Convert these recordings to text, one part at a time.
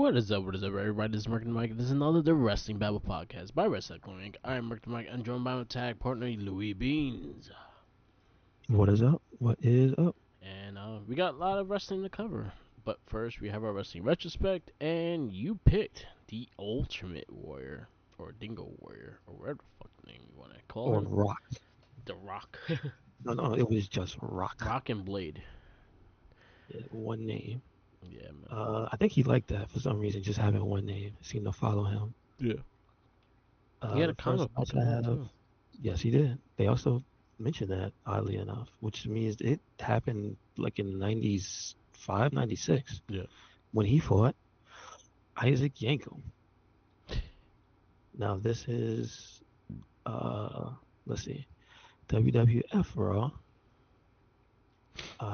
What is up, everybody? This is Merc and Mike. This is another The Wrestling Babble podcast by Wrestling Inc. I am Merc and Mike. I'm joined by my tag partner, Louis Beans. What is up? What is up? And we got a lot of wrestling to cover. But first, we have our wrestling retrospect, and you picked the Ultimate Warrior, or Dingo Warrior, or whatever the fuck name you want to call Or him. Rock? The Rock. No, it was just Rock. Rock and Blade. Yeah, one name. Yeah, man. I think he liked that for some reason, just having one name. Seemed to follow him. Yeah. He had a The first comic book match as I well, have, too. yes, he did. They also mentioned that, oddly enough, which means it happened like in 95, 96, Yeah. when he fought Isaac Yankem. Now, this is, uh, let's see, WWF Raw.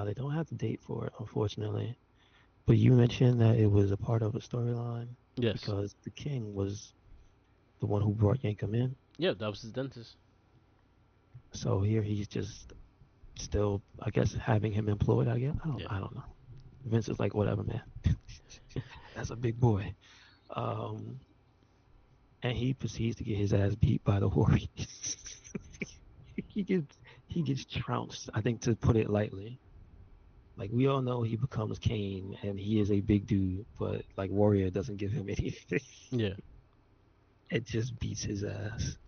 They don't have the date for it, unfortunately. But you mentioned that it was a part of a storyline Yes. because the king was the one who brought Yankum in. Yeah, that was his dentist. So here he's just still, I guess, having him employed. I guess Yeah. I don't know. Vince is like, whatever, man. That's a big boy. Um, and he proceeds to get his ass beat by the Warriors. he gets he gets trounced. I think to put it lightly. Like we all know, he becomes Kane, and he is a big dude. But like Warrior doesn't give him anything. Yeah. It just beats his ass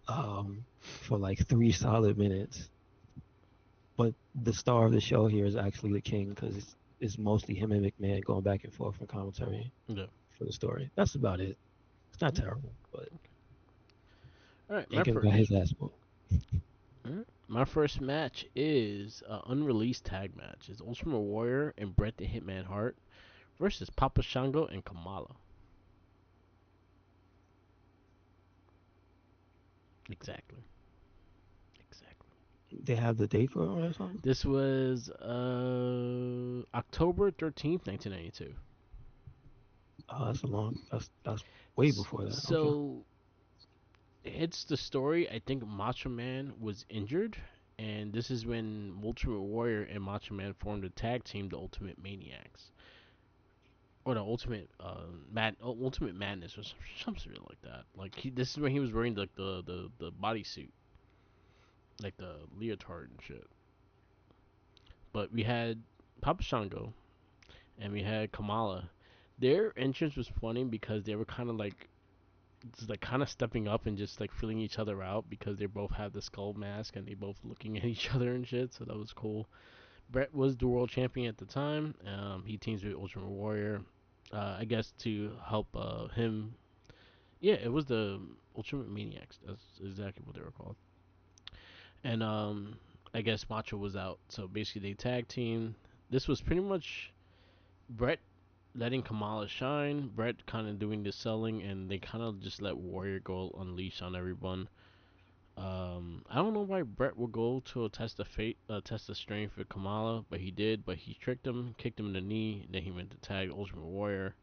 for like 3 solid minutes. But the star of the show here is actually the King because it's mostly him and McMahon going back and forth for commentary Yeah. for the story. That's about it. It's not terrible, but All right, my Yankum got first. his ass whooped. My first match is an unreleased tag match. It's Ultimate Warrior and Bret the Hitman Hart versus Papa Shango and Kamala. Exactly. Exactly. They have the date for it or something? This was October 13th, 1992. Oh, that's a long. That's way before that. Okay. So it's the story. I think Macho Man was injured, and this is when Ultimate Warrior and Macho Man formed a tag team, the Ultimate Maniacs. Or the ultimate madness or something like that. Like this is when he was wearing like the bodysuit, like the leotard and shit. But we had Papa Shango and we had Kamala. Their entrance was funny because they were kind of like just like kind of stepping up and just like filling each other out because they both had the skull mask and they both looking at each other and shit. So that was cool. Brett was the world champion at the time. He teams with Ultimate Warrior, I guess to help him. Yeah, it was the Ultimate Maniacs. That's exactly what they were called. And I guess Macho was out, so basically they tag team. This was pretty much Brett letting Kamala shine, Brett kind of doing the selling, and they kind of just let Warrior go unleash on everyone. I don't know why Brett would go to a test the strength for Kamala, but he did. But he tricked him, kicked him in the knee. Then he went to tag Ultimate Warrior.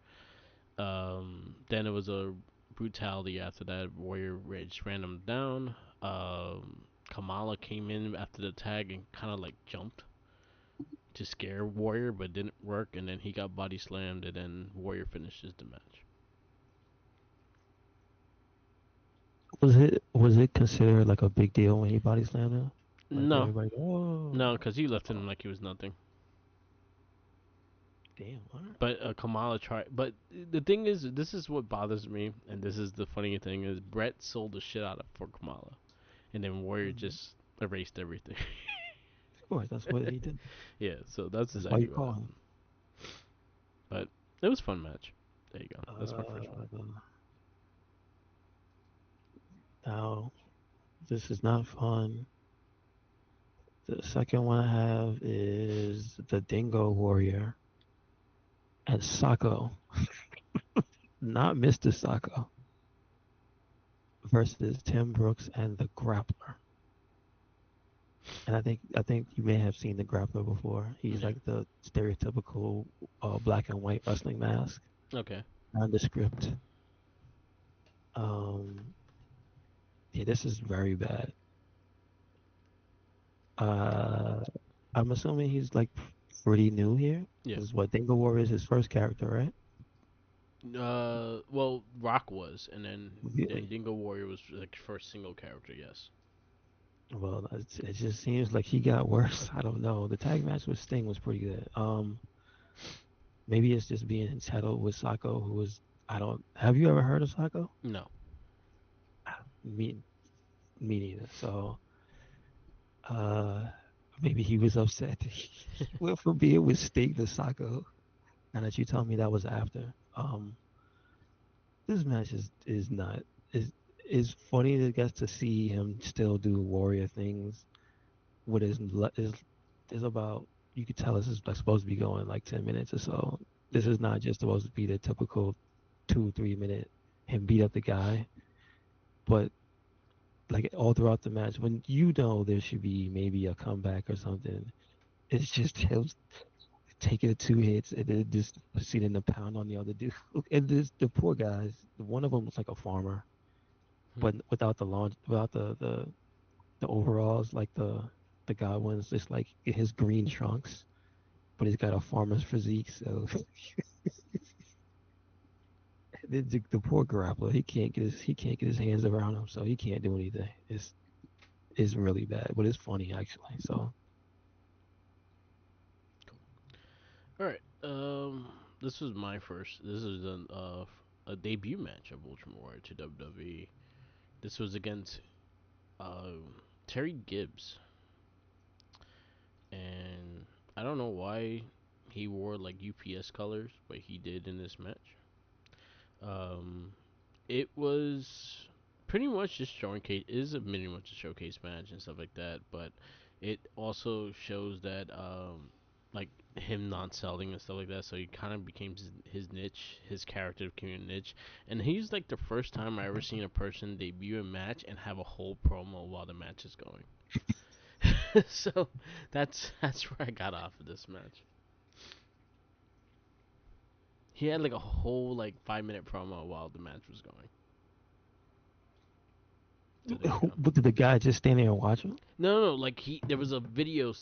Then it was a brutality after that. Warrior just ran him down. Kamala came in after the tag and kind of like jumped to scare Warrior, but didn't work. And then he got body slammed, and then Warrior finishes the match. Was it considered like a big deal when he body slammed him? Like No, everybody, oh, no, because he left him like he was nothing. damn, all right. But Kamala tried. But the thing is, this is what bothers me, and this is the funny thing is Brett sold the shit out of for Kamala, and then Warrior Mhm. just erased everything. Of course, that's what he did. Yeah, so that's That's why you exactly what call him. happened. But it was a fun match. There you go. That's my first one. Uh, Now, this is not fun. The second one I have is the Dingo Warrior and Sako, not Mr. Sako, versus Tim Brooks and the Grappler. And I think you may have seen the Grappler before. He's Yeah. like the stereotypical black and white wrestling mask, Okay. nondescript. Um, yeah, this is very bad. Uh, I'm assuming he's like pretty new here Yeah. because what Dingo Warrior is his first character, right? Well, Rock was, and then Really? Dingo Warrior was like first single character. Yes. Well, it just seems like he got worse. I don't know. The tag match with Sting was pretty good. Maybe it's just being entitled with Sako, who was I don't. Have you ever heard of Sako? No. Me, me neither. So, uh, maybe he was upset that he went from being with Sting to Sako. And that you tell me that was after. This match is not is funny to get to see him still do warrior things. What is about you could tell this is like supposed to be going like 10 minutes or so. This Yeah. is not just supposed to be the typical 2 3 minute him beat up the guy, but like all throughout the match when you know there should be maybe a comeback or something. It's just him taking the 2 hits and then just proceeding to pound on the other dude. And this the poor guys. One of them was like a farmer, Hmm. but without the launch, without the overalls, like the guy one's just like in his green trunks, but he's got a farmer's physique. So the poor grappler, he can't get his hands around him, so he can't do anything. It's really bad, but it's funny actually. So All right. This was my first. This is a debut match of Ultimate Warrior to WWE. This was against uh, Terry Gibbs, and I don't know why he wore like UPS colors, but he did in this match. Um, it was pretty much just showcase. It is a pretty much a showcase match and stuff like that, but it also shows that like him not selling and stuff like that. So he kind of became his niche. His character became a niche, and he's like the first time I ever seen a person debut a match and have a whole promo while the match is going. So that's where I got off of this match. He had like a whole like 5 minute promo while the match was going. So there you go. but did the guy just stand there and watch him? No, no, no, like there was a video,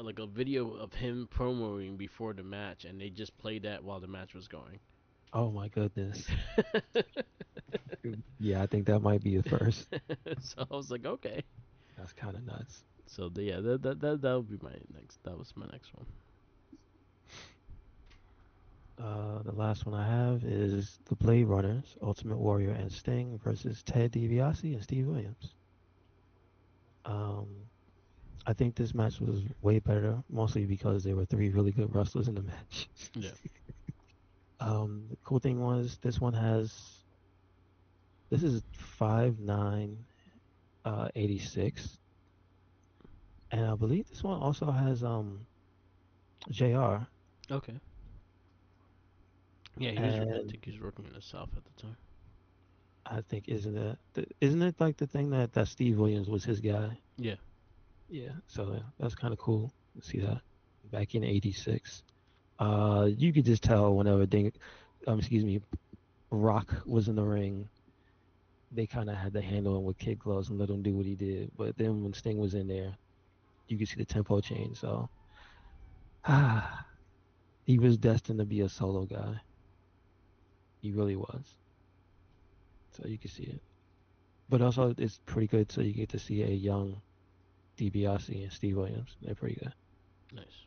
like a video of him promoting before the match, and they just played that while the match was going. Oh my goodness. Yeah, I think that might be the first. So I was like, okay. That's kind of nuts. So yeah, that would be my next. That was my next one. The last one I have is the Blade Runners, Ultimate Warrior and Sting versus Ted DiBiase and Steve Williams. Um, I think this match was way better, mostly because there were three really good wrestlers in the match. Yeah. The cool thing was this is 5'9", 86, and I believe this one also has JR, Okay. Yeah, he was. I and think he was working in the South at the time. I think isn't it like the thing that Steve Williams was his guy? Yeah. Yeah, so that's kind of cool to see that back in '86. You could just tell whenever excuse me, Rock was in the ring, they kind of had to handle him with kid gloves and let him do what he did. But then when Sting was in there, you could see the tempo change. So, ah, he was destined to be a solo guy. He really was. So you could see it. But also, it's pretty good. So you get to see a young DiBiase and Steve Williams. They're pretty good. Nice.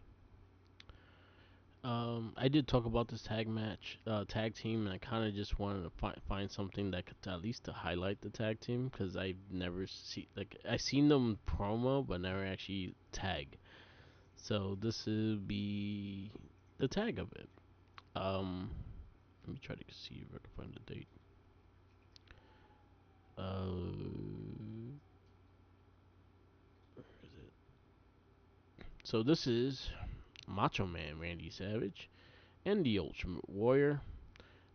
I did talk about this tag team, and I kind of just wanted to find something that could at least to highlight the tag team because I've never see like I seen them promo, but never actually tag. So this would be the tag of it. Um, Let me try to see if I can find the date. Where is it? So this is Macho Man Randy Savage and the Ultimate Warrior.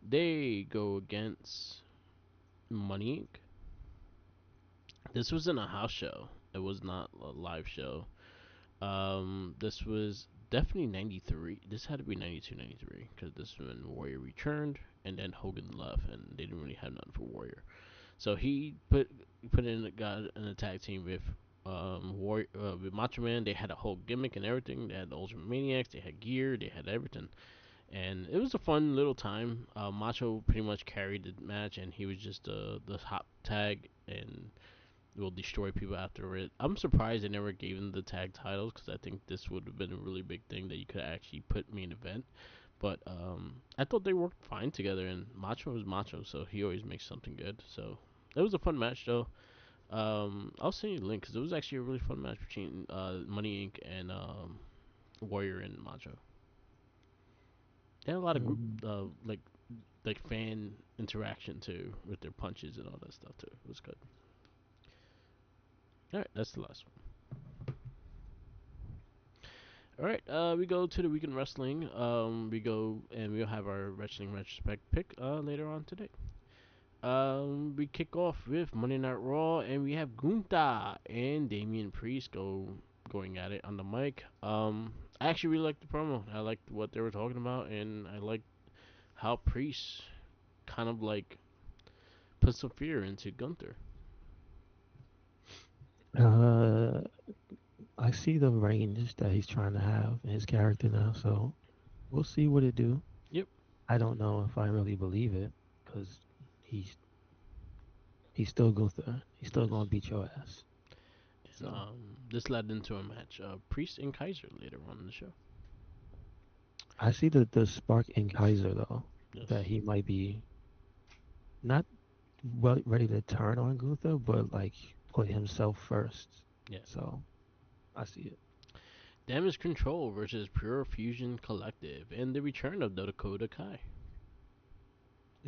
They go against Money Inc. This was in a house show. It was not a live show. This was definitely 93. This had to be 92, 93 because this is when Warrior returned and then Hogan left and they didn't really have nothing for Warrior. So he put in a guy in a tag team with Warrior with Macho Man. They had a whole gimmick and everything. They had the Ultimate Maniacs. They had gear. They had everything. and it was a fun little time. Macho pretty much carried the match, and he was just the hot tag and will destroy people after it. I'm surprised they never gave him the tag titles because I think this would have been a really big thing that you could actually put main event. But I thought they worked fine together, and Macho was Macho, so he always makes something good. So it was a fun match, though. I'll send you the link because it was actually a really fun match between Money Inc. and Warrior and Macho. They had a lot of group Mm, like fan interaction too with their punches and all that stuff too. It was good. All right, that's the last one. All right, we go to the weekend wrestling. We go and we'll have our wrestling retrospect pick later on today. We kick off with Monday Night Raw, and we have Gunther and Damian Priest going at it on the mic. I actually really liked the promo. I liked what they were talking about, and I liked how Priest kind of like put some fear into Gunther. uh, I see the range that he's trying to have in his character now, so we'll see what it do. Yep. I don't know if I really believe it because he's he's still Gunther. He's still Yes. gonna beat your ass. And So this led into a match, Priest and Kaiser later on in the show. I see the spark in Kaiser though Yes. that he might be not well ready to turn on Gunther, but like put himself first. Yeah. So I see it. Damage Control versus Pure Fusion Collective, and the return of the Dakota Kai.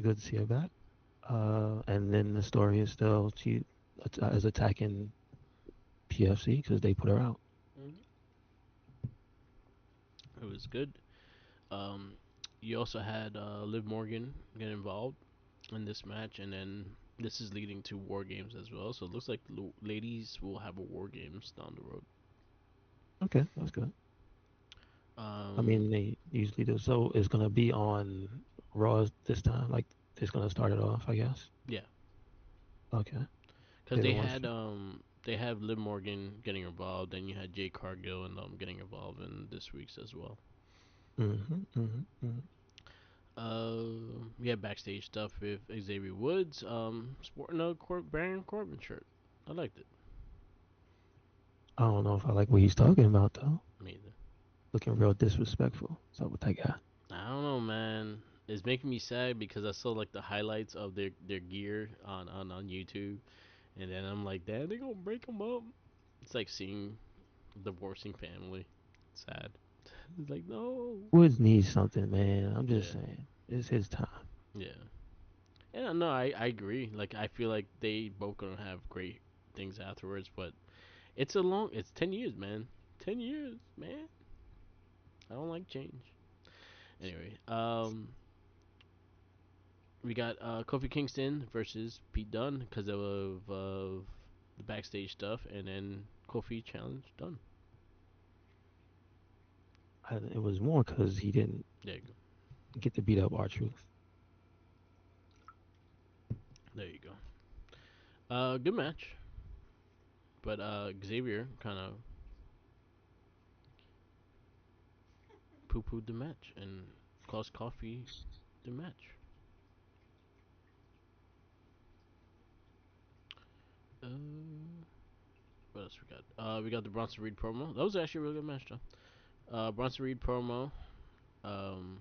Good to see her back. And then the story is still she is attacking PFC because they put her out. Mm-hmm. It was good. Um, you also had Liv Morgan get involved in this match, and then this is leading to War Games as well. So it looks like ladies will have a War Games down the road. Okay, that's good. I Um, mean, they usually do. So it's gonna be on Raw this time. Like it's gonna start it off, I guess. yeah, Okay. because They don't want to. they have Liv Morgan getting involved, then you had Jay Cargill and getting involved in this week's as well. Mm-hmm. We had backstage stuff with Xavier Woods, sporting a Baron Corbin shirt. I liked it. I don't know if I like what he's talking about though. Me either. Looking real disrespectful. So with that guy. I don't know, man. It's making me sad because I saw like the highlights of their gear on YouTube, and then I'm like, damn, they gonna break them up. It's like seeing divorcing family. It's sad. It's like no. Woods needs something, man. I'm just Yeah, saying. It's his time. yeah. Yeah, no, I agree. Like I feel like they both gonna have great things afterwards, but it's 10 years, man. 10 years, man. I don't like change. Anyway, we got Kofi Kingston versus Pete Dunne because of the backstage stuff, and then Kofi challenge done. It was more because he didn't There you go. get to beat up our truth. There you go. Good match, but Xavier kind of poo pooed the match and cost Kofi the match. Uh, what else we got? We got the Bronson Reed promo. That was actually a really good match, though. Bronson Reed promo. Um,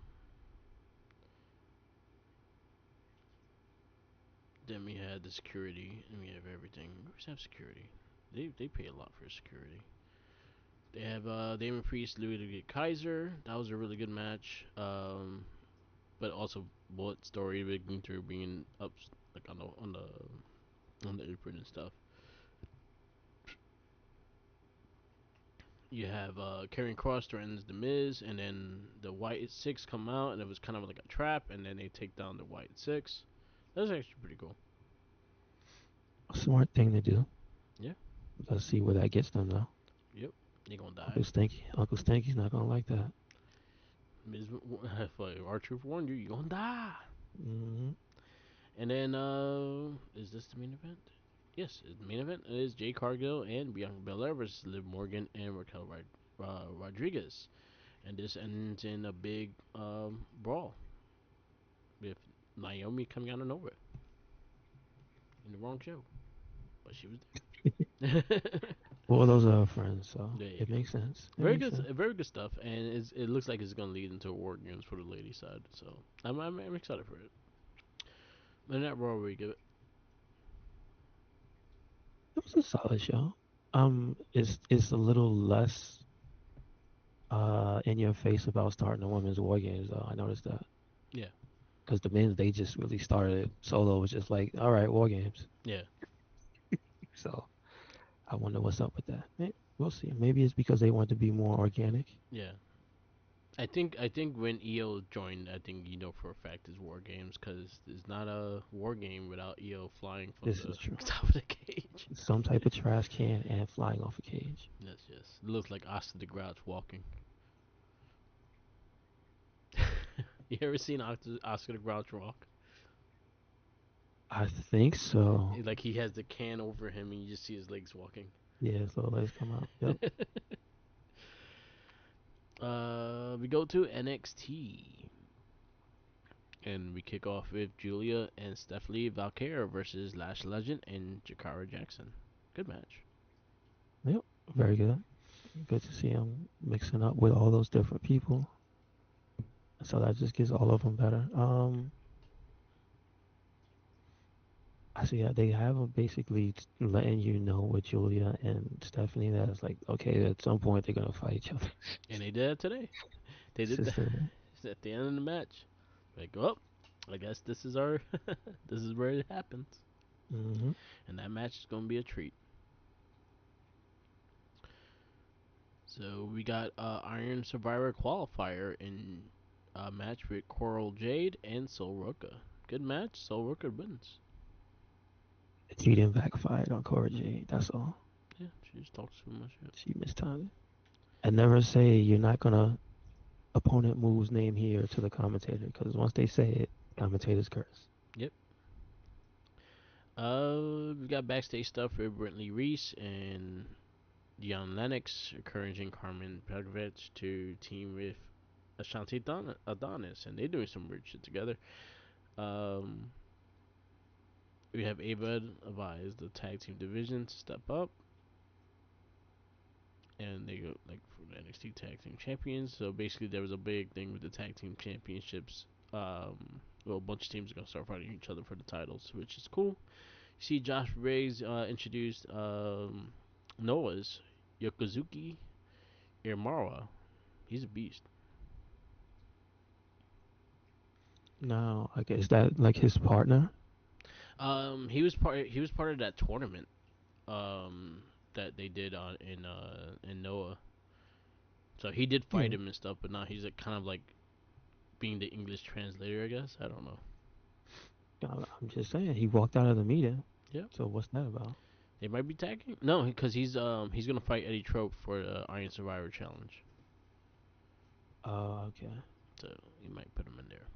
then we had the security, and we have everything. We always have security. They pay a lot for security. They have Damon Priest, Louis Kaiser. That was a really good match. But also bullet story with Gunther being up like on the apron and stuff. You have Karrion Cross threatens the Miz, and then the White Six come out, and it was kind of like a trap, and then they take down the White Six. That's actually pretty cool. A smart thing to do. Yeah. Let's see where that gets them though. Yep. They gonna die. Uncle Stinky's not gonna like that. Miz, our truth warned you. You gonna die. Hmm. And then is this the main event? Yes, the main event is Jay Cargill and Bianca Belair versus Liv Morgan and Raquel Rodriguez. And this ends in a big brawl with Naomi coming out of nowhere in the wrong show, but she was there. Well, those are our friends, so There you it go. makes sense. It Very makes good, sense. very good stuff, and it looks like it's gonna lead into war games for the lady side. So I'm excited for it. And that Raw, we give it. It was a solid show. It's a little less in your face about starting the women's war games though. I noticed that Yeah, because the men's they just really started. Solo was just like, all right, war games. yeah, So I wonder what's up with that. We'll see. Maybe it's because they want to be more organic. yeah. I think when EO joined, I think you know for a fact is war games because there's not a war game without EO flying from This the is true. top of the cage. Some type of trash can and flying off a cage. That's just it looks like Oscar the Grouch walking. You ever seen Oscar the Grouch walk? I think so. Like he has the can over him and you just see his legs walking. Yeah, so legs come out. Yep. We go to NXT and we kick off with Julia and Stephanie Valkyra versus Lash Legend and Jakara Jackson. Good match. Yep. Very good. Good to see him mixing up with all those different people. So that just gets all of them better. I see that they have them basically letting you know with Julia and Stephanie that it's like, okay, at some point they're gonna fight each other. And they did that today. They It's did just that at the end of the match. Like, oh, I guess this is our, this is where it happens. hmm And that match is gonna be a treat. So we got Iron Survivor qualifier in a match with Coral Jade and Sol Ruka. Good match. Sol Ruka wins. She didn't backfire on Cora Jade. That's all. Yeah, she just talks too much shit. She mistimed it. And never say you're not gonna opponent moves name here to the commentator because once they say it, commentators curse. Yep. We got backstage stuff with Brentley Reese and Dion Lennox encouraging Carmen Pegovic to team with Ashanti Adonis, and they're doing some weird shit together. Um, we have Ava advised the tag team division to step up, and they go like for the NXT tag team champions. So basically, there was a big thing with the tag team championships. Well, a bunch of teams are gonna start fighting each other for the titles, which is cool. You see, Josh Briggs introduced Noah's Yokozuki Irmara. He's a beast. Now, I guess that like his partner. He was part of that tournament that they did on in Noah. So he did fight Yeah, him and stuff, but now he's like, kind of like being the English translator, I guess. I don't know. I'm just saying he walked out of the meeting. Yeah, So what's that about? they might be tagging. No, because he's gonna fight Eddie Trope for the Iron Survivor Challenge. Okay. So you might put him in there.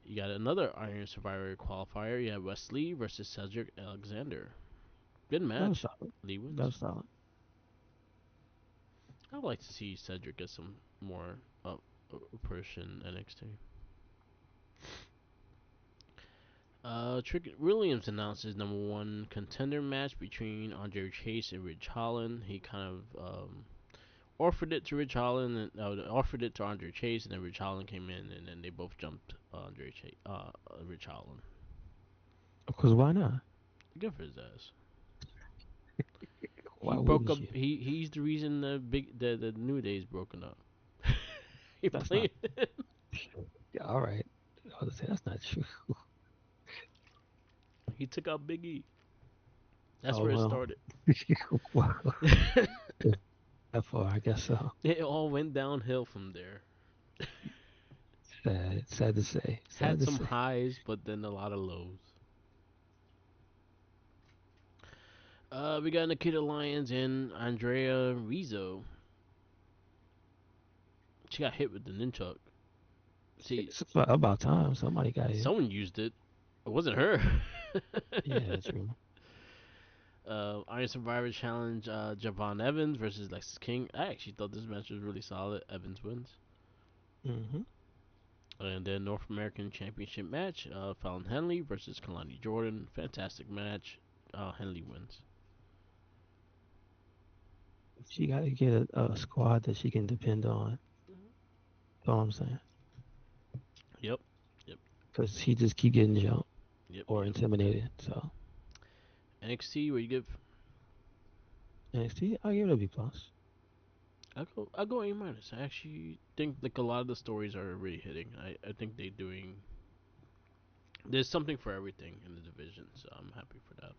You got another Iron Survivor qualifier. You have Wesley versus Cedric Alexander. Good That was match. solid. Lee That wins. was solid. I'd like to see Cedric get some more push in NXT. Trick Williams announced his number one contender match between Andre Chase and Rich Holland. He kind of offered it to Rich Holland and offered it to Andre Chase, and then Rich Holland came in, and then they both jumped Rich Holland. Because why not? Good for his ass. He Why broke wouldn't up. you? He's the reason the New Day's broken up. He That's not. played. Yeah, all right. I was say that's not true. He took out Big E. That's Oh where it well. started. Wow. That far, I guess so. It all went downhill from there. Sad. Sad to say. Sad Had to some say. highs, but then a lot of lows. We got Nikita Lyons and Andrea Rizzo. She got hit with the nunchuck. See, It's about time somebody got hit. someone used it. It wasn't her. Yeah, true. Iron Survivor Challenge, Javon Evans versus Lexus King. I actually thought this match was really solid. Evans wins. Hmm. And then North American Championship match, Fallon Henley versus Kalani Jordan. Fantastic match. Henley wins. She got to get a squad that she can depend on. That's all I'm saying. Yep. Yep. Because she just keep getting jumped Yep. or Yep. intimidated. So NXT, where you give? NXT, I give it a B plus. I go A minus. I actually think like a lot of the stories are really hitting. I think they doing. There's something for everything in the division, so I'm happy for that.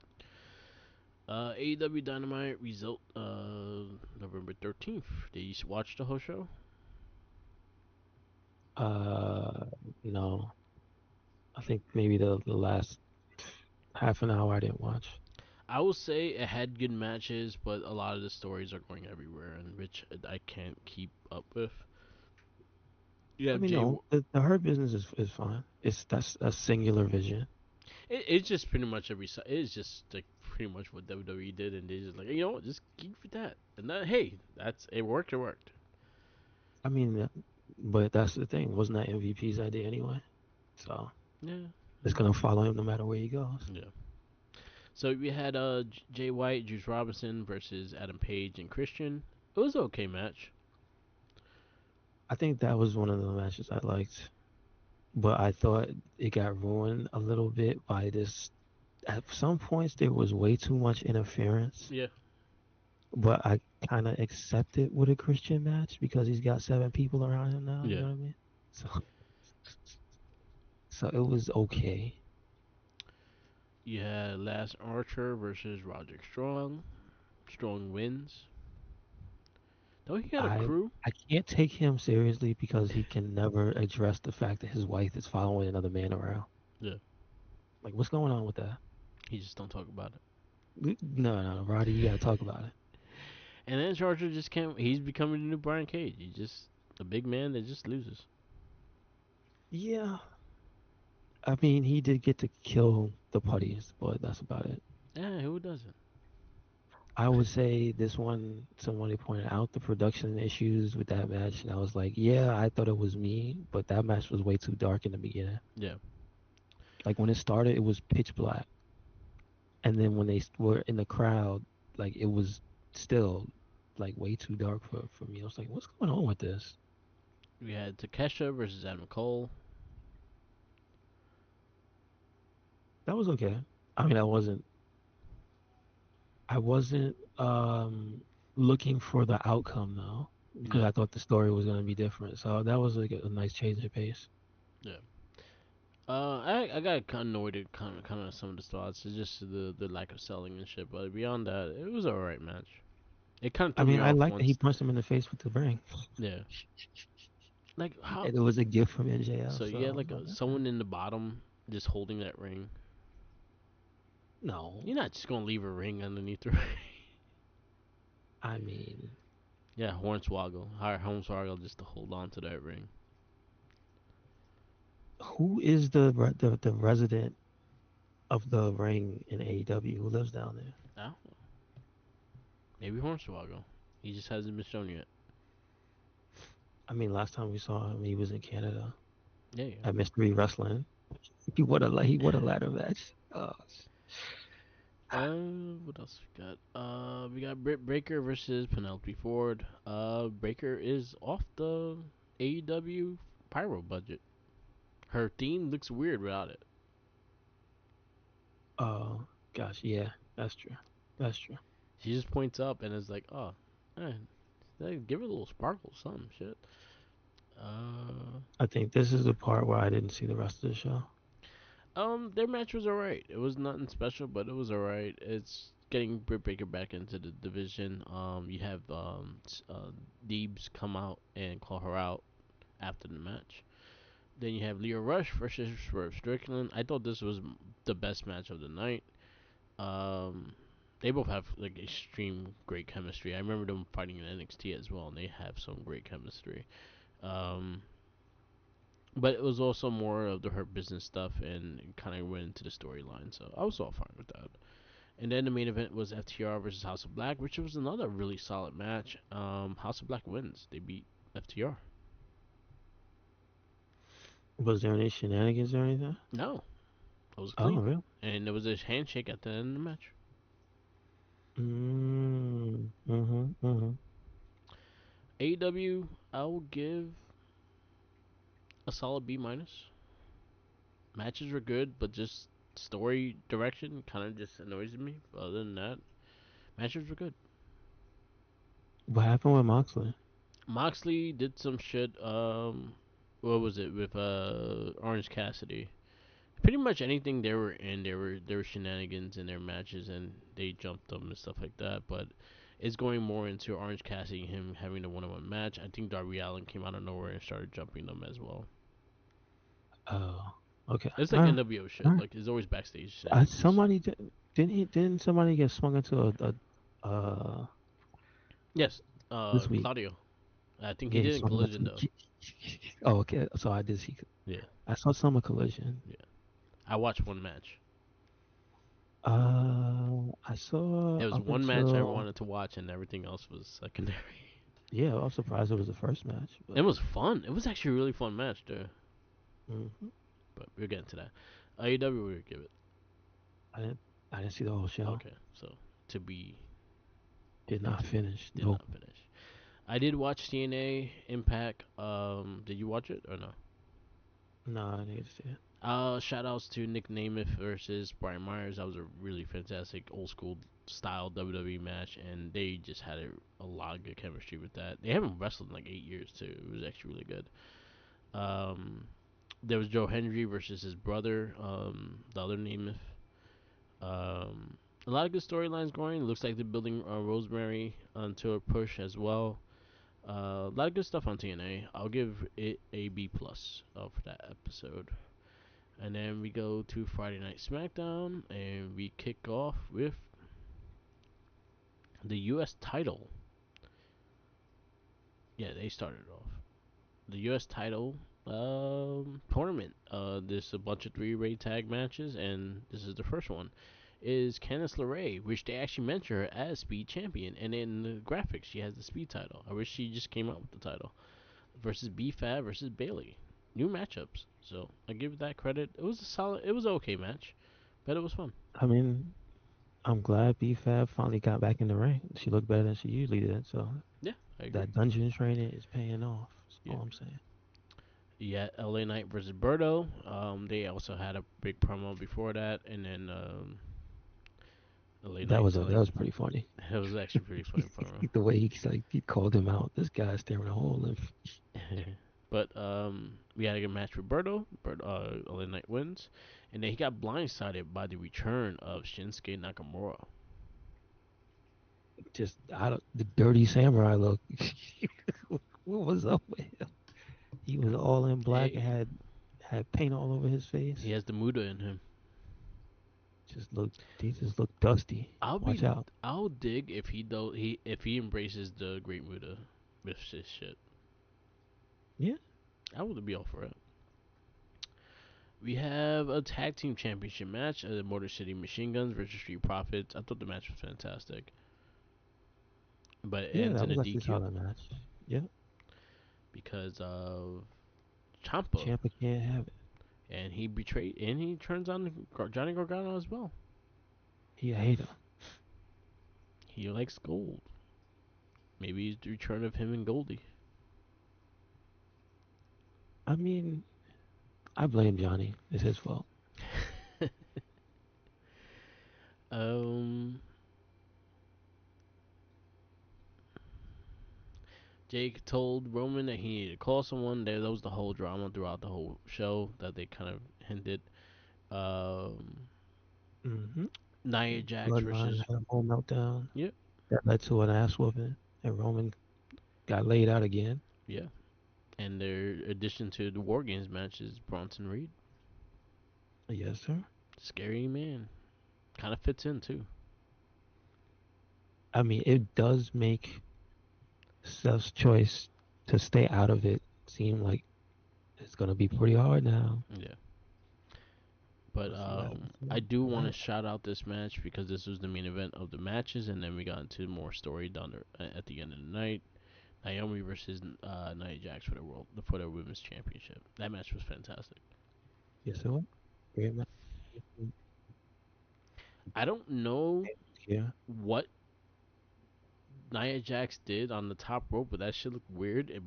AEW Dynamite result November 13th. Did you watch the whole show? Uh, no, I think maybe the last half an hour I didn't watch. I will say it had good matches, but a lot of the stories are going everywhere, and which I can't keep up with. You I have mean, Jay. no, the her business is fine. It's that's a singular vision. It's just pretty much It's just like pretty much what WWE did, and they just like just keep with that. And that hey, that's it worked. It worked. I mean, but that's the thing. Wasn't that MVP's idea anyway? So Yeah. it's gonna follow him no matter where he goes. Yeah. So we had Jay White, Juice Robinson versus Adam Page and Christian. It was an okay match. I think that was one of the matches I liked, but I thought it got ruined a little bit by this. At some points, there was way too much interference, Yeah. but I kind of accept it with a Christian match because he's got 7 people around him now. You Yeah. know what I mean? So, so it was okay. You had Last Archer versus Roderick Strong. Strong wins. Don't he got a I crew? I can't take him seriously because he can never address the fact that his wife is following another man around. Yeah. Like, what's going on with that? He just don't talk about it. No, no, Roddy, you gotta talk about it. And then Charger just can't. He's becoming the new Brian Cage. He's just a big man that just loses. Yeah, I mean, he did get to kill the putties, but that's about it. Yeah, who doesn't? I would say this one, somebody pointed out the production issues with that match, and I was like, yeah, I thought it was me, but that match was way too dark in the beginning. Yeah. Like when it started, it was pitch black, and then when they were in the crowd, like it was still like way too dark for me. I was like, what's going on with this? We had Takesha versus Adam Cole. That was okay. I mean, I wasn't looking for the outcome though, because Yeah. I thought the story was gonna be different. So that was like a nice change of pace. Yeah. I got kind of annoyed at kind of some of the spots. It's just the lack of selling and shit. But beyond that, it was alright match. It kind of I threw me mean, I off like that he once. punched him in the face with the ring. Yeah. Like how? And it was a gift from NJF, So so you I had was like like, okay. someone in the bottom just holding that ring. You're No, not just gonna leave a ring underneath the ring. I mean, Yeah, Hornswoggle. Hire Hornswoggle just to hold on to that ring. who is the resident of the ring in AEW who lives down there? I don't know. Maybe Hornswoggle. He just hasn't been shown yet. I mean, last time we saw him, he was in Canada Yeah, yeah. at Mystery Wrestling. He won a ladder match. What else we got? We got Britt Baker versus Penelope Ford. Baker is off the AEW pyro budget. Her theme looks weird without it. Oh gosh, yeah, that's true. That's true. She just points up and is like, "Oh, man, give it a little sparkle, some shit." Uh, I think this is the part where I didn't see the rest of the show. their match was alright. It was nothing special, but it was alright. It's getting Britt Baker back into the division. You have Deebs come out and call her out after the match. Then you have Leo Rush versus Swerve Strickland. I thought this was the best match of the night. Um, they both have like extreme great chemistry. I remember them fighting in NXT as well, and they have some great chemistry. Um, but it was also more of her business stuff, and kind of went into the storyline. So I was all fine with that. And then the main event was FTR versus House of Black, which was another really solid match. House of Black wins. They beat FTR. Was there any shenanigans or anything? No, it was Oh, clean. really? And there was a handshake at the end of the match. Mm-hmm. AEW, I will give a solid B minus. Matches were good, but just story direction kind of just annoys me. Other than that, matches were good. What happened with Moxley? Moxley did some shit. What was it with Orange Cassidy? Pretty much anything they were in, there were shenanigans in their matches, and they jumped them and stuff like that. But it's going more into Orange Cassidy and him having the one-on-one match. I think Darby Allin came out of nowhere and started jumping them as well. Oh, okay. It's All like right. NWO All shit. right. Like it's always backstage shenanigans. Somebody didn't somebody get swung into Yes, this week? Claudio. I think he Yeah, he did in swung Collision into. though. Oh, okay. So I did see. Yeah, I saw some collision. yeah. I watched one match. I saw It was up one match I until. wanted to watch, and everything else was secondary. Yeah, I was surprised it was the first match, It but was fun. It was actually a really fun match, dude. mhm. But we'll get into that. AEW, we give it. I didn't I didn't see the whole show. Okay, so to be Did not continued, finish. did Nope. not finish. I did watch TNA Impact. Did you watch it or no? No, I didn't see it. Shout outs to Nick Nemeth versus Brian Myers. That was a really fantastic old school style WWE match, and they just had a lot of good chemistry with that. They haven't wrestled in like 8 years too. It was actually really good. Um, there was Joe Hendry versus his brother, the other Nemeth. A lot of good storylines going. Looks like they're building Rosemary onto a push as well. A lot of good stuff on TNA. I'll give it a B plus for that episode. And then we go to Friday Night SmackDown, and we kick off with the U.S. title. Yeah, they started off the U.S. title tournament. There's a bunch of three-way tag matches, and this is the first one. Is Candice LeRae, which they actually mention her as Speed Champion, and in the graphics she has the Speed title. I wish she just came out with the title. Versus B-Fab versus Bailey. New matchups, so I give that credit. It was a solid, it was an okay match, but it was fun. I mean, I'm glad B-Fab finally got back in the ring. She looked better than she usually did. So Yeah, I agree. that dungeon training is paying off. That's Yeah, all I'm saying. yeah. LA Knight versus Berto. They also had a big promo before that, and then LA Knight That telling was pretty funny. it was actually pretty funny promo. The way he called him out. This guy's staring a hole in. But we had a good match with Berto. LA Knight wins, and then he got blindsided by the return of Shinsuke Nakamura. Just out of the dirty samurai look. What was up with him? He was all in black and Hey, had paint all over his face. he has the Muda in him. He just looked dusty. I'll Watch be out. I'll dig if he though he if he embraces the Great Muda with his shit. Yeah, I would be all for it. We have a tag team championship match: Motor City Machine Guns versus Street Profits. I thought the match was fantastic, but it yeah, ends that in a was actually a DQ solid match. Yeah, because of Champa, Champa can't have it. and he betrayed and he turns on Johnny Gargano as well. He a hater. He likes gold. Maybe it's the return of him and Goldie. I mean, I blame Johnny. It's his fault. um, Jake told Roman that he needed to call someone. That was the whole drama throughout the whole show that they kind of hinted. Um, Mm-hmm. Nia Jax Bloodline versus had a whole meltdown yeah, that led to an ass whooping, and Roman got laid out again. yeah, and their addition to the War Games match is Bronson Reed, Yes, sir. scary man, kind of fits in too. I mean, it does make Seth's choice to stay out of it seem like it's gonna be pretty hard now. Yeah, But Let's see what happens I do want to tonight. shout out this match because this was the main event of the matches, and then we got into more story down at the end of the night. Naomi versus Nia Jax for the women's championship. That match was fantastic. Yes, sir. Great match. I don't know Yeah, what Nia Jax did on the top rope, but that shit looked weird. It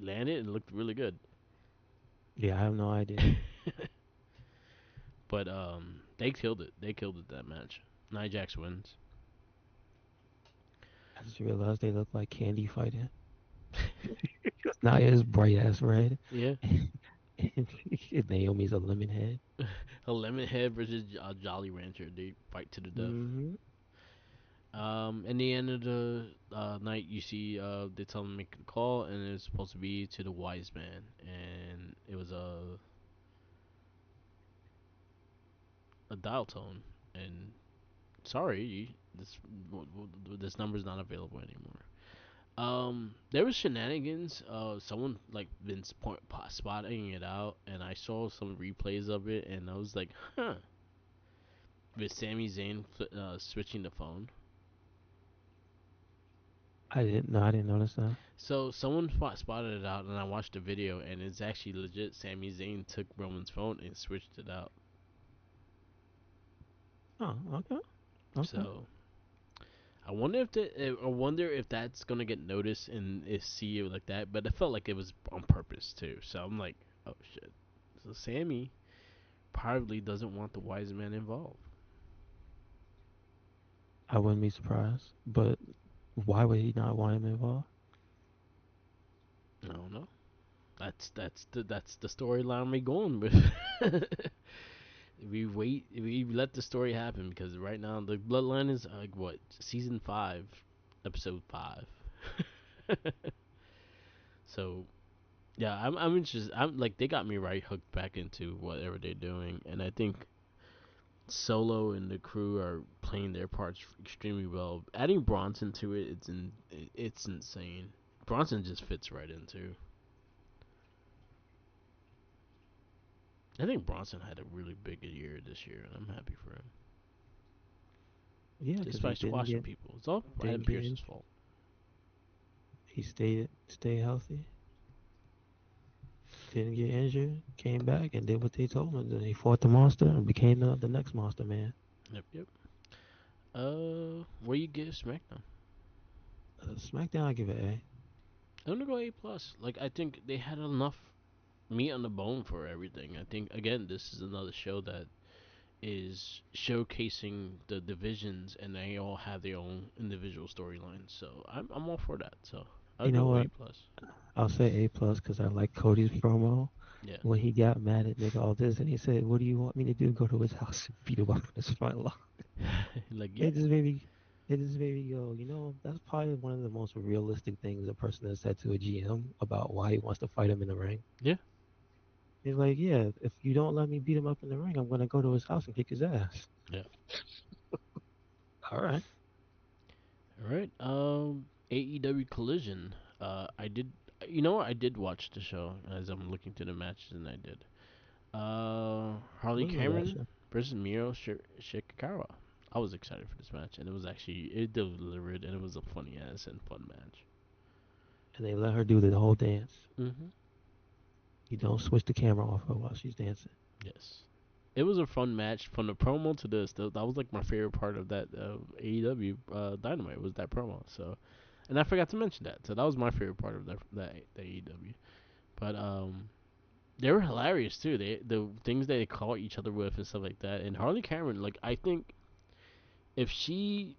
landed and looked really good. yeah. I have no idea. But they killed it. They killed it that match. Nia Jax wins. I just realized they look like candy fighting. Naya is bright ass red, Yeah, and Naomi's a lemon head. a lemon head versus Jolly Rancher. They fight to the death. Mm-hmm. In the end of the night, you see they tell him to make the call, and it's supposed to be to the wise man, and it was a dial tone, and sorry, this number's not available anymore. There was shenanigans. Someone like been spotting it out, and I saw some replays of it, and I was like, huh. With Sami Zayn switching the phone. I didn't know. I didn't notice that. So someone spotted it out, and I watched the video, and it's actually legit. Sami Zayn took Roman's phone and switched it out. Oh, okay, okay. So I wonder if that's gonna get noticed and if see it like that. But it felt like it was on purpose too. So I'm like, oh shit. So Sammy probably doesn't want the wise man involved. I wouldn't be surprised. But why would he not want him involved? I don't know. That's the storyline we going with. We let the story happen because right now the bloodline is like what season 5, episode 5. So yeah, I'm interested. I'm like they got me right hooked back into whatever they're doing, and I think Solo and the crew are playing their parts extremely well. Adding Bronson to it, it's insane. Bronson just fits right into. I think Bronson had a really big year this year, and I'm happy for him. Yeah, Just because by he squashing people, it's all Adam didn't get Pierce's injured. fault. He stayed healthy. Didn't get injured. Came back and did what they told him. Then he fought the monster and became the next monster man. Yep, yep. Where you give SmackDown? SmackDown, I give it A. I'm gonna go A+. Like I think they had enough meat on the bone for everything. I think again, this is another show that is showcasing the divisions, and they all have their own individual storylines. So I'm all for that. So I'll You know go what? A+. I'll say A+ because I like Cody's promo Yeah, when he got mad at Nick Aldis and he said, "What do you want me to do? Go to his house and beat him up in his front lawn?" like yeah, It just made me, it just made me go, that's probably one of the most realistic things a person has said to a GM about why he wants to fight him in the ring. yeah, He's like, yeah, if you don't let me beat him up in the ring, I'm gonna go to his house and kick his ass. yeah. All right. All right. AEW Collision. I did. You know what? I did watch the show as I'm looking through the matches, and I did. Harley What was that Cameron shit? versus Miro Shikakawa. I was excited for this match, and it delivered, and it was a funny ass and fun match. And they let her do the whole dance. Mhm. You don't switch the camera off her while she's dancing. Yes. It was a fun match from the promo to this. That was like my favorite part of that AEW Dynamite was that promo. So, and I forgot to mention that. So that was my favorite part of that AEW. But they were hilarious too. The things they call each other with and stuff like that. And Harley Cameron, like I think if she,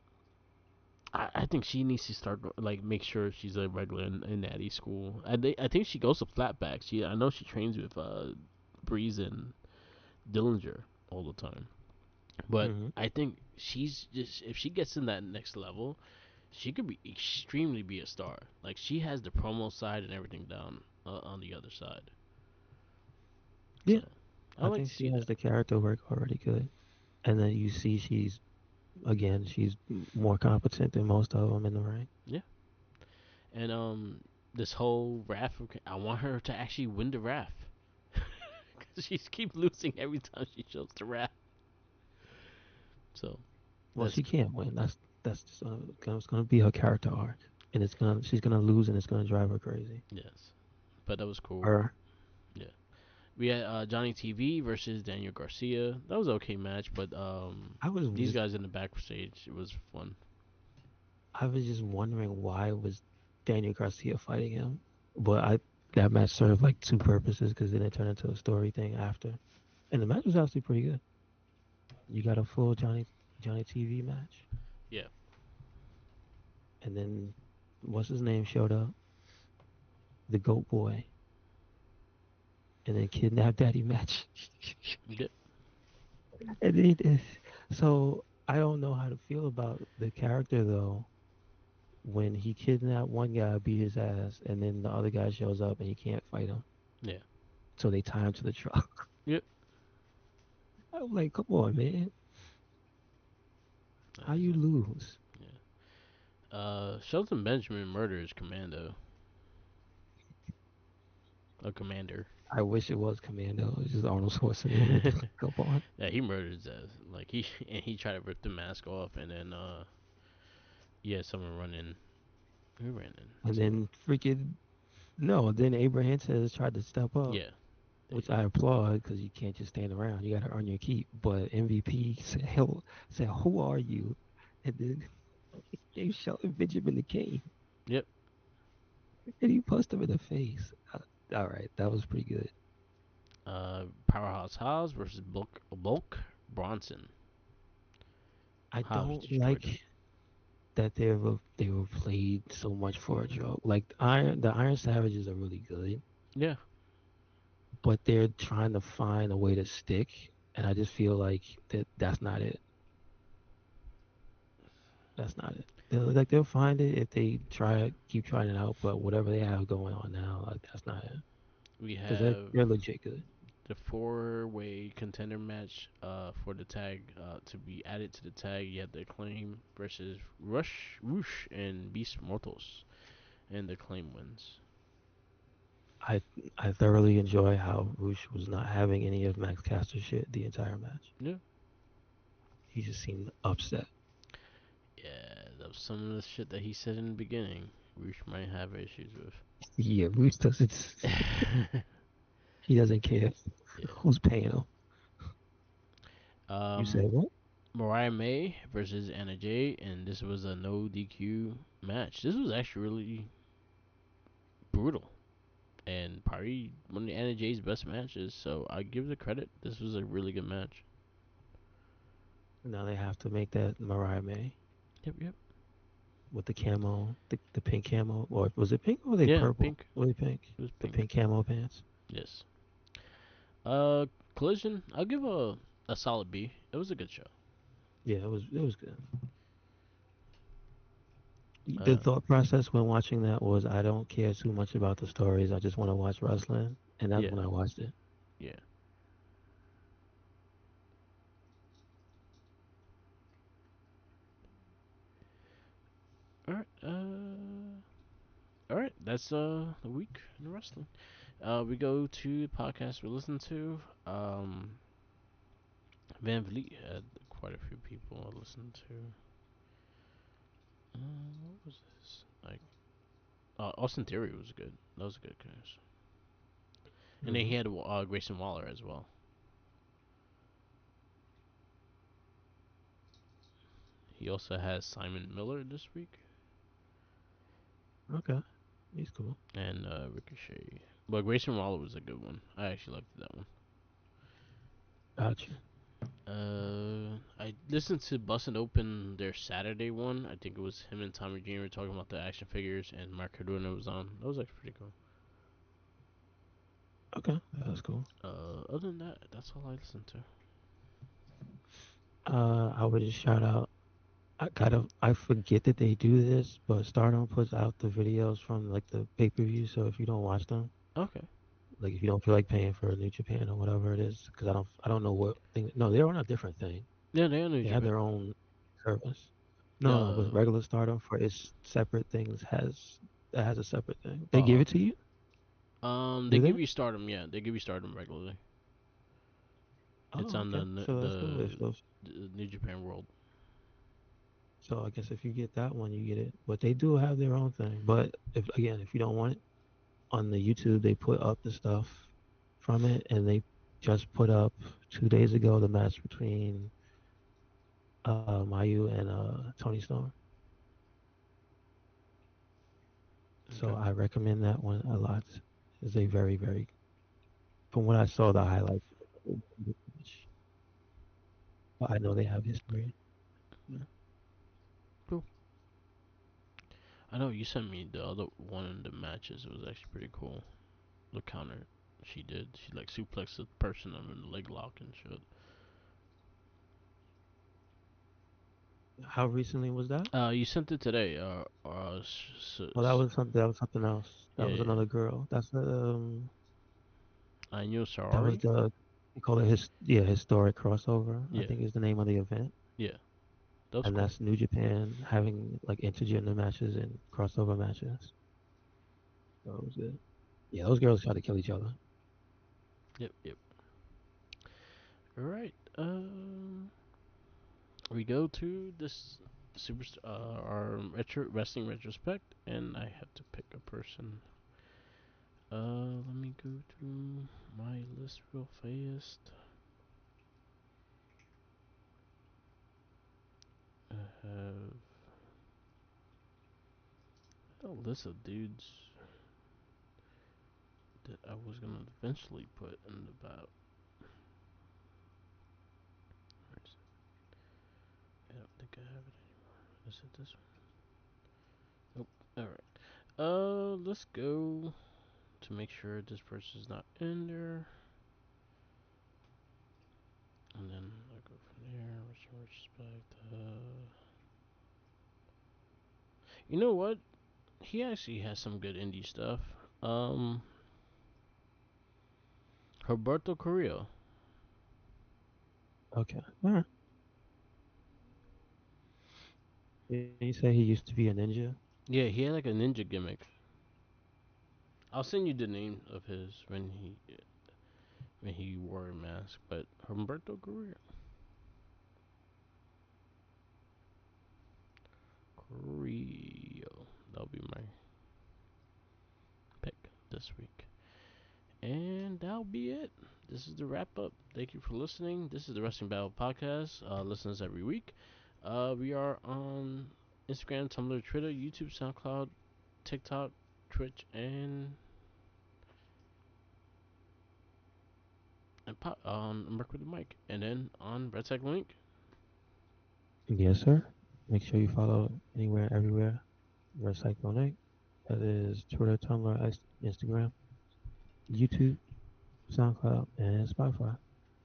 I think she needs to start like make sure she's a regular in Natty school. I think she goes to flatback. I know she trains with Breeze and Dillinger all the time. But Mm-hmm. I think she's just if she gets in that next level, she could be extremely be a star. Like she has the promo side and everything down on the other side. Yeah, So I I like think to she see has that. the character work already good. And then you see she's more competent than most of them in the ring. Yeah. And this whole Wrath, I want her to actually win the Wrath. She's keep losing every time she shows to rap. So Well, that's she can't win. That's just, it's gonna be her character arc, and it's gonna she's gonna lose, and it's gonna drive her crazy. yes. But that was cool. Her, Yeah. We had Johnny TV versus Daniel Garcia. That was an okay match, but I was these just guys in the backstage, it was fun. I was just wondering why was Daniel Garcia fighting him, but I that match served like two purposes because then it turned into a story thing after, and the match was actually pretty good. You got a full Johnny TV match, Yeah. and then what's his name showed up, the Goat Boy, and then Kidnap Daddy match, Yeah. and then so I don't know how to feel about the character though when he kidnapped one guy, beat his ass, and then the other guy shows up and he can't fight him, Yeah. so they tie him to the truck. Yep. I'm like, come on, man, how you lose? Yeah. Shelton Benjamin murders Commando. A commander. I wish it was Commando. It's just Arnold Schwarzenegger with the cup on. Yeah, he murdered his ass. Like he and he tried to rip the mask off, and then yeah, someone running. Who ran in? And Someone. then freaking no. Then Abraham says tried to step up, Yeah. There which you I go. applaud because you can't just stand around. You got to earn your keep. But MVP said, "Hell, said who are you?" And then he gave Shelton Benjamin the cane, Yep. and he punched him in the face. All right, that was pretty good. Powerhouse Hobbs versus Bulk Bronson. I Hobbs don't destroyed him. like that they were played so much for a joke. Like the Iron Savages are really good, Yeah. but they're trying to find a way to stick, and I just feel like that's not it. That's not it. They'll find it if they keep trying it out. But whatever they have going on now, like that's not it. We Because they're have they're legit good. the four-way contender match for the tag to be added to the tag. You have the Acclaim versus Roosh, and Beast Mortals, and the Acclaim wins. I I thoroughly enjoy how Roosh was not having any of Max Caster shit the entire match. Yeah. He just seemed upset. Yeah, that was some of the shit that he said in the beginning. Roosh might have issues with. Yeah, Roosh doesn't. He doesn't care Yeah. who's paying him. You Um, said what? Mariah May versus Anna Jay, and this was a no DQ match. This was actually really brutal, and probably one of Anna Jay's best matches. So I give the credit. This was a really good match. Now they have to make that Mariah May Yep, yep. with the camo, the pink camo, or was it pink or were they Yeah, purple? pink. Were they pink? It was The pink. pink camo pants. Yes. Collision. I'll give a solid B. It was a good show. Yeah, it was good. The Uh, thought process when watching that was I don't care too much about the stories. I just want to watch wrestling, and that's yeah, when I watched it. yeah. All right. All right. That's the week in wrestling. We go to the podcast we listen to. Van Vliet had quite a few people I listened to. What was this? Like, Austin Theory was good. That was a good cast. And then Hmm. he had Grayson Waller as well. He also has Simon Miller this week Okay, he's cool. and Ricochet. But Grayson Waller was a good one. I actually liked that one. Gotcha. I listened to Bustin' Open their Saturday one. I think it was him and Tommy Jr. talking about the action figures, and Mark Cardona was on. That was actually pretty cool. Okay, that's cool. Other than that, that's all I listened to. I would just shout out. I forget that they do this, but Stardom puts out the videos from like the pay per view. So if you don't watch them, Okay. like if you don't feel like paying for New Japan or whatever it is, because I don't know what thing. No, they're on a different thing. Yeah, they on New They have Japan. their own service. No, with Uh, regular Stardom for its separate things has a separate thing. They give oh, it to okay. you? They Do give they? you Stardom. Yeah, they give you Stardom regularly. It's Oh, on okay. So that's cool. If those, the New Japan World. so I guess if you get that one, you get it. But they do have their own thing. But if again, if you don't want it on the YouTube, they put up the stuff from it, and they just put up 2 days ago the match between Mayu and Tony Storm. So Okay. I recommend that one a lot. It's a very, very, from what I saw, the highlights. But I know they have history. Yeah. Cool. I know you sent me the other one in the matches. It was actually pretty cool. The counter she did. She like suplexed the person under the leg lock and shit. How recently was that? You sent it today. Oh, that was something. That was something else. That yeah, was yeah. another girl. I knew That was Sorori. the they call it historic crossover. I Yeah, think is the name of the event, yeah. That was and cool. that's New Japan having like intergender matches and crossover matches. So it was good. Yeah, those girls try to kill each other. Yep, yep. All right. We go to this super our wrestling retrospect, and I have to pick a person. Let me go to my list real fast. I have a list of dudes that I was gonna eventually put in the battle. I don't think I have it anymore. Is it this one? Oh, all right. Let's go to make sure this person's not in there, and then I'll go from there. Respect. You know what? He actually has some good indie stuff. Um, Roberto Carrillo. Okay. All right. You say he used to be a ninja? Yeah, he had like a ninja gimmick. I'll send you the name of his when he wore a mask. But Humberto Carrillo. Carrillo. That'll be my pick this week. And that'll be it. This is the wrap up. Thank you for listening. This is the Wrestling Battle Podcast. Listen to us every week. We are on Instagram, Tumblr, Twitter, YouTube, SoundCloud, TikTok, Twitch, and on Merc with the Mic. And then on Red Tech Link. Yes, sir. Make sure you follow anywhere, everywhere. Recycle Night. That is Twitter, Tumblr, Instagram, YouTube, SoundCloud, and Spotify.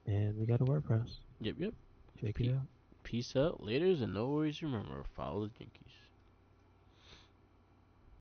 And we got a WordPress. Yep, yep. Check it Pe- out. Peace out. Laters, and always remember, follow the Jinkies.